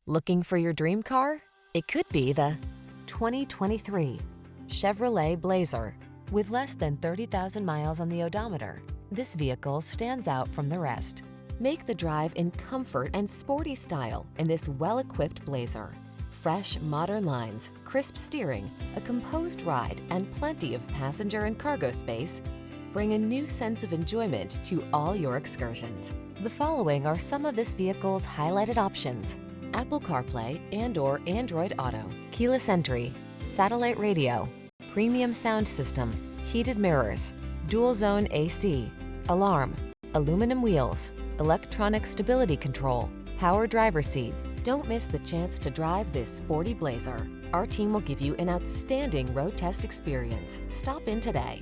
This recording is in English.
Looking for your dream car? It could be the 2023 Chevrolet Blazer. With less than 30,000 miles on the odometer, this vehicle stands out from the rest. Make the drive in comfort and sporty style in this well-equipped Blazer. Fresh, modern lines, crisp steering, a composed ride, and plenty of passenger and cargo space bring a new sense of enjoyment to all your excursions. The following are some of this vehicle's highlighted options: Apple CarPlay and/or Android Auto, keyless entry, satellite radio, premium sound system, heated mirrors, dual zone AC, alarm, aluminum wheels, electronic stability control, power driver seat. Don't miss the chance to drive this sporty Blazer. Our team will give you an outstanding road test experience. Stop in today.